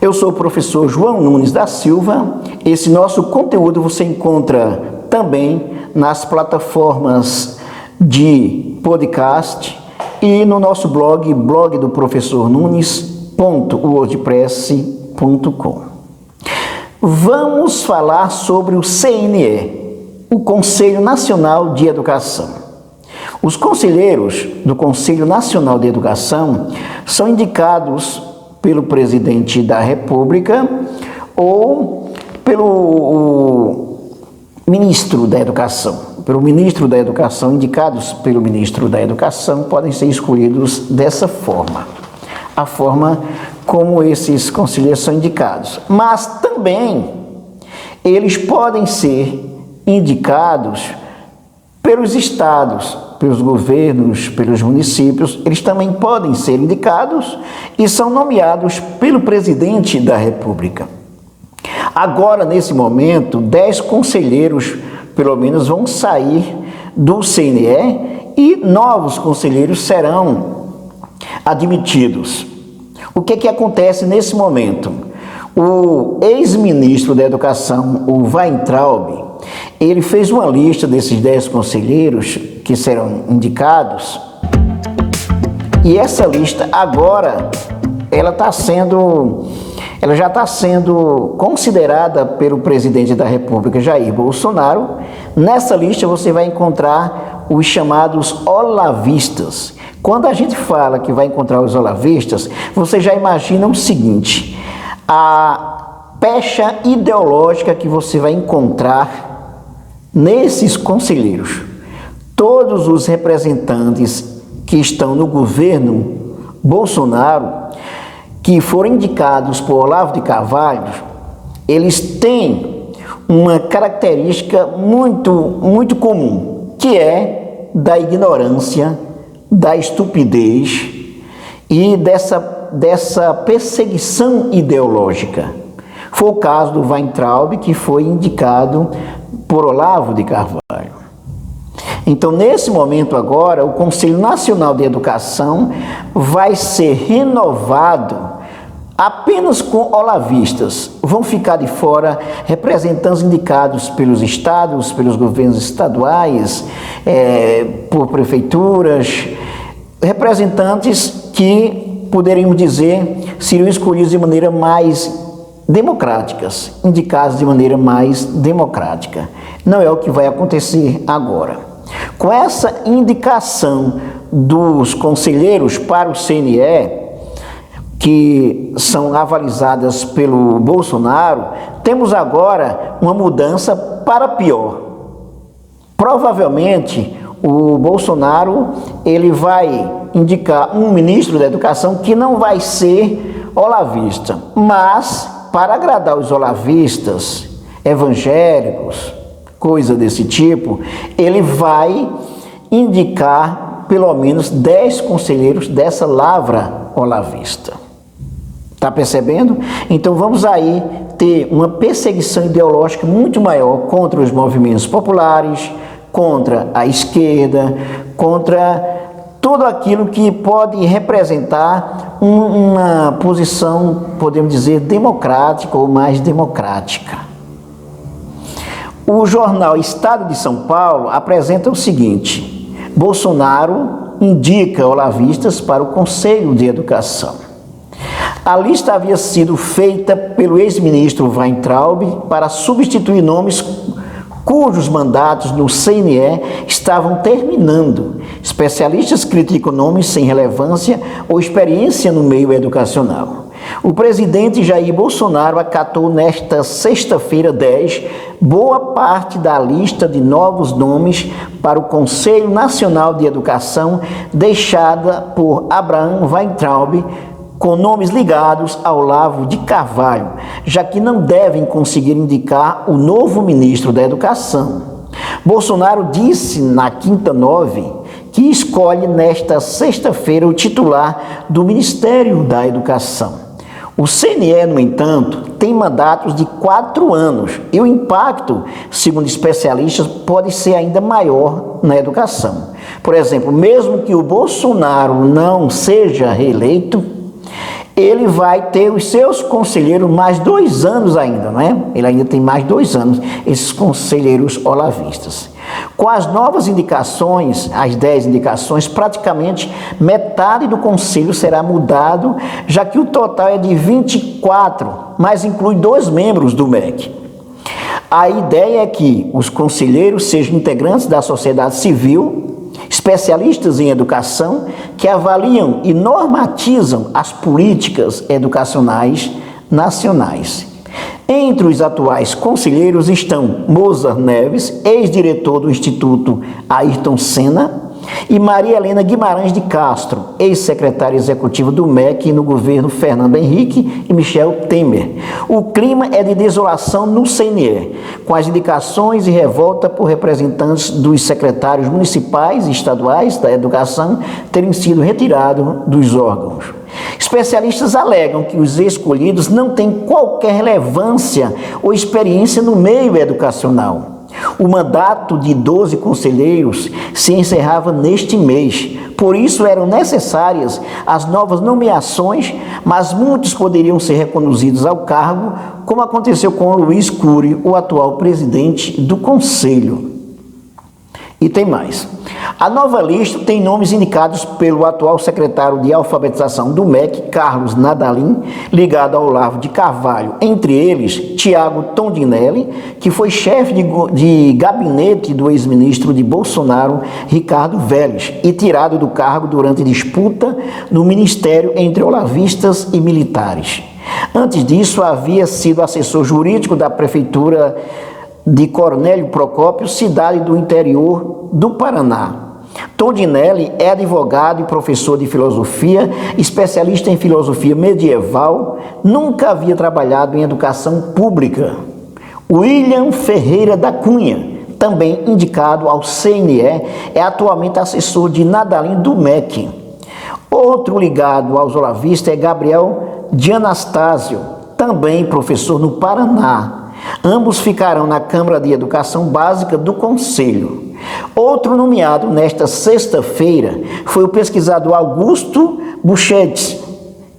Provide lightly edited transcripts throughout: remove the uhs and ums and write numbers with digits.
Eu sou o professor João Nunes da Silva. Esse nosso conteúdo você encontra também nas plataformas de podcast e no nosso blog do professor Nunes.wordpress.com. Vamos falar sobre o CNE, o Conselho Nacional de Educação. Os conselheiros do Conselho Nacional de Educação são indicados pelo presidente da República ou pelo ministro da Educação. Pelo ministro da Educação, indicados pelo ministro da Educação, podem ser escolhidos dessa forma. A forma como esses conselheiros são indicados. Mas também eles podem ser indicados pelos estados, pelos governos, pelos municípios. Eles também podem ser indicados e são nomeados pelo presidente da República. Agora, nesse momento, 10 conselheiros, pelo menos, vão sair do CNE e novos conselheiros serão admitidos. O que acontece nesse momento? O ex-ministro da Educação, o Weintraub, ele fez uma lista desses 10 conselheiros que serão indicados, e essa lista agora ela já está sendo considerada pelo presidente da República, Jair Bolsonaro. Nessa lista você vai encontrar os chamados olavistas. Quando a gente fala que vai encontrar os olavistas, você já imagina o seguinte: a pecha ideológica que você vai encontrar nesses conselheiros. Todos os representantes que estão no governo Bolsonaro, que foram indicados por Olavo de Carvalho, eles têm uma característica muito comum, que é da ignorância, da estupidez e dessa perseguição ideológica. Foi o caso do Weintraub, que foi indicado por Olavo de Carvalho. Então, nesse momento agora, o Conselho Nacional de Educação vai ser renovado apenas com olavistas. Vão ficar de fora representantes indicados pelos estados, pelos governos estaduais, por prefeituras, representantes que, poderíamos dizer, seriam escolhidos de maneira mais democráticas, indicados de maneira mais democrática. Não é o que vai acontecer agora. Com essa indicação dos conselheiros para o CNE, que são avalizadas pelo Bolsonaro, temos agora uma mudança para pior. Provavelmente o Bolsonaro ele vai indicar um ministro da Educação que não vai ser olavista, mas para agradar os olavistas, evangélicos, coisa desse tipo, ele vai indicar pelo menos 10 conselheiros dessa lavra olavista. Está percebendo? Então vamos aí ter uma perseguição ideológica muito maior contra os movimentos populares, contra a esquerda, contra tudo aquilo que pode representar uma posição, podemos dizer, democrática ou mais democrática. O jornal Estado de São Paulo apresenta o seguinte: Bolsonaro indica olavistas para o Conselho de Educação. A lista havia sido feita pelo ex-ministro Weintraub para substituir nomes cujos mandatos no CNE estavam terminando. Especialistas criticam nomes sem relevância ou experiência no meio educacional. O presidente Jair Bolsonaro acatou nesta sexta-feira 10 boa parte da lista de novos nomes para o Conselho Nacional de Educação deixada por Abraham Weintraub, com nomes ligados ao Olavo de Carvalho, já que não devem conseguir indicar o novo ministro da Educação. Bolsonaro disse na quinta 9 que escolhe nesta sexta-feira o titular do Ministério da Educação. O CNE, no entanto, tem mandatos de 4 anos e o impacto, segundo especialistas, pode ser ainda maior na educação. Por exemplo, mesmo que o Bolsonaro não seja reeleito, ele vai ter os seus conselheiros mais 2 anos ainda, né? Ele ainda tem mais 2 anos, esses conselheiros olavistas. Com as novas indicações, as 10 indicações, praticamente metade do conselho será mudado, já que o total é de 24, mas inclui 2 membros do MEC. A ideia é que os conselheiros sejam integrantes da sociedade civil, especialistas em educação, que avaliam e normatizam as políticas educacionais nacionais. Entre os atuais conselheiros estão Mozart Neves, ex-diretor do Instituto Ayrton Senna, e Maria Helena Guimarães de Castro, ex-secretária executiva do MEC no governo Fernando Henrique e Michel Temer. O clima é de desolação no CNE, com as indicações e revolta por representantes dos secretários municipais e estaduais da educação terem sido retirados dos órgãos. Especialistas alegam que os escolhidos não têm qualquer relevância ou experiência no meio educacional. O mandato de 12 conselheiros se encerrava neste mês, por isso eram necessárias as novas nomeações, mas muitos poderiam ser reconduzidos ao cargo, como aconteceu com Luiz Cury, o atual presidente do Conselho. E tem mais. A nova lista tem nomes indicados pelo atual secretário de alfabetização do MEC, Carlos Nadalim, ligado ao Olavo de Carvalho. Entre eles, Tiago Tondinelli, que foi chefe de gabinete do ex-ministro de Bolsonaro, Ricardo Vélez, e tirado do cargo durante disputa no ministério entre olavistas e militares. Antes disso, havia sido assessor jurídico da prefeitura de Cornélio Procópio, cidade do interior do Paraná. Tondinelli é advogado e professor de filosofia, especialista em filosofia medieval, nunca havia trabalhado em educação pública. William Ferreira da Cunha, também indicado ao CNE, é atualmente assessor de Nadalim do MEC. Outro ligado aos olavistas é Gabriel de Anastácio, também professor no Paraná. Ambos ficarão na Câmara de Educação Básica do Conselho. Outro nomeado nesta sexta-feira foi o pesquisador Augusto Buchetes,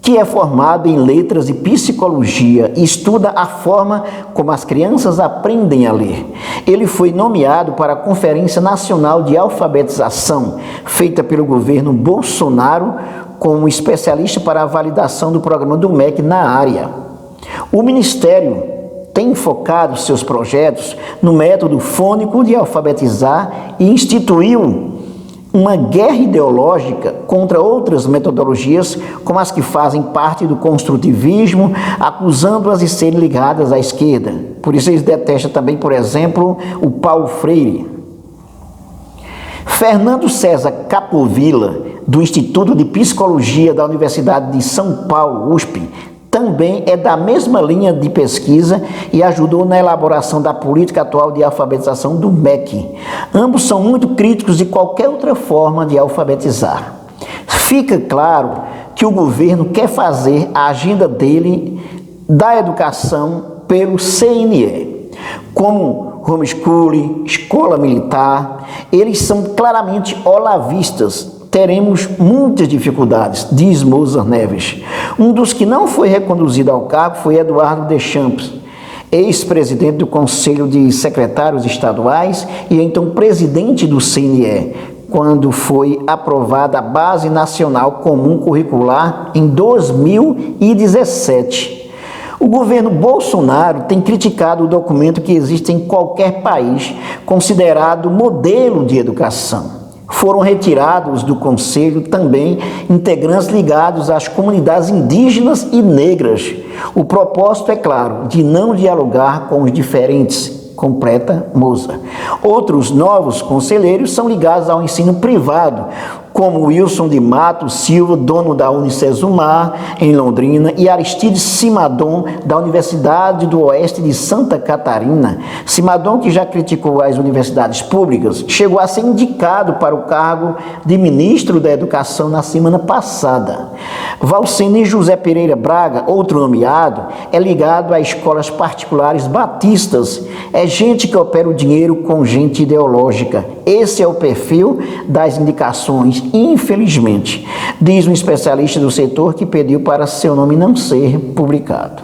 que é formado em Letras e Psicologia e estuda a forma como as crianças aprendem a ler. Ele foi nomeado para a Conferência Nacional de Alfabetização, feita pelo governo Bolsonaro, como especialista para a validação do programa do MEC na área. O Ministério tem focado seus projetos no método fônico de alfabetizar e instituiu uma guerra ideológica contra outras metodologias, como as que fazem parte do construtivismo, acusando-as de serem ligadas à esquerda. Por isso eles detestam também, por exemplo, o Paulo Freire. Fernando César Capovilla, do Instituto de Psicologia da Universidade de São Paulo, USP, também é da mesma linha de pesquisa e ajudou na elaboração da política atual de alfabetização do MEC. Ambos são muito críticos de qualquer outra forma de alfabetizar. Fica claro que o governo quer fazer a agenda dele da educação pelo CNE, como homeschooling, escola militar. Eles são claramente olavistas. Teremos muitas dificuldades, diz Mozart Neves. Um dos que não foi reconduzido ao cargo foi Eduardo Deschamps, ex-presidente do Conselho de Secretários Estaduais e então presidente do CNE, quando foi aprovada a Base Nacional Comum Curricular em 2017. O governo Bolsonaro tem criticado o documento que existe em qualquer país, considerado modelo de educação. Foram retirados do Conselho também integrantes ligados às comunidades indígenas e negras. O propósito, é claro, de não dialogar com os diferentes, completa Mozart. Outros novos conselheiros são ligados ao ensino privado, como Wilson de Matos Silva, dono da Unicesumar, em Londrina, e Aristides Simadon, da Universidade do Oeste de Santa Catarina. Simadon, que já criticou as universidades públicas, chegou a ser indicado para o cargo de ministro da Educação na semana passada. Valcene José Pereira Braga, outro nomeado, é ligado a escolas particulares batistas. É gente que opera o dinheiro com gente ideológica. Esse é o perfil das indicações infelizmente, diz um especialista do setor que pediu para seu nome não ser publicado.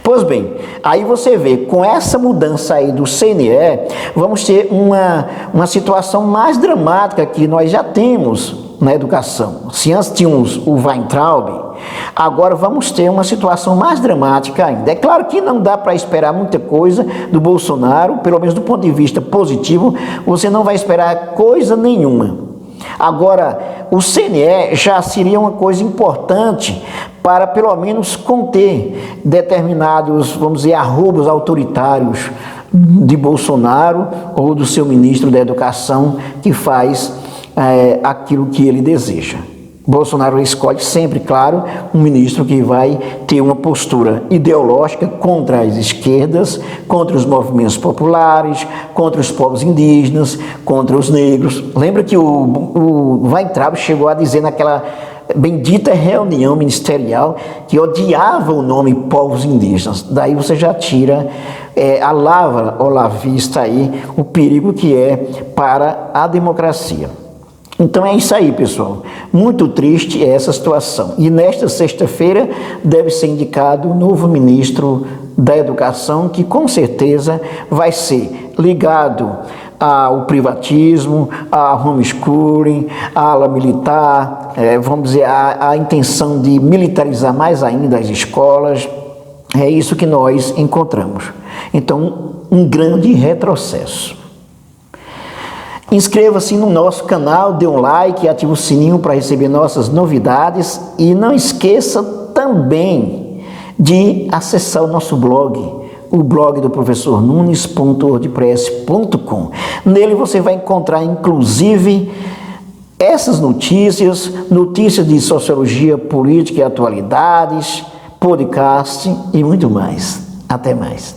Pois bem, aí você vê, com essa mudança aí do CNE, vamos ter uma situação mais dramática que nós já temos na educação. Se antes tínhamos o Weintraub, agora vamos ter uma situação mais dramática ainda. É claro que não dá para esperar muita coisa do Bolsonaro, pelo menos do ponto de vista positivo, você não vai esperar coisa nenhuma. Agora, o CNE já seria uma coisa importante para, pelo menos, conter determinados, vamos dizer, arroubos autoritários de Bolsonaro ou do seu ministro da Educação que faz aquilo que ele deseja. Bolsonaro escolhe sempre, claro, um ministro que vai ter uma postura ideológica contra as esquerdas, contra os movimentos populares, contra os povos indígenas, contra os negros. Lembra que o Weintraub chegou a dizer naquela bendita reunião ministerial que odiava o nome povos indígenas. Daí você já tira a lavra olavista aí, o perigo que é para a democracia. Então é isso aí, pessoal. Muito triste essa situação. E nesta sexta-feira deve ser indicado o novo ministro da Educação, que com certeza vai ser ligado ao privatismo, ao homeschooling, à ala militar, vamos dizer, a intenção de militarizar mais ainda as escolas. É isso que nós encontramos. Então, um grande retrocesso. Inscreva-se no nosso canal, dê um like, ative o sininho para receber nossas novidades e não esqueça também de acessar o nosso blog, o blog do professor Nunes.wordpress.com. Nele você vai encontrar inclusive essas notícias de sociologia, política e atualidades, podcast e muito mais. Até mais.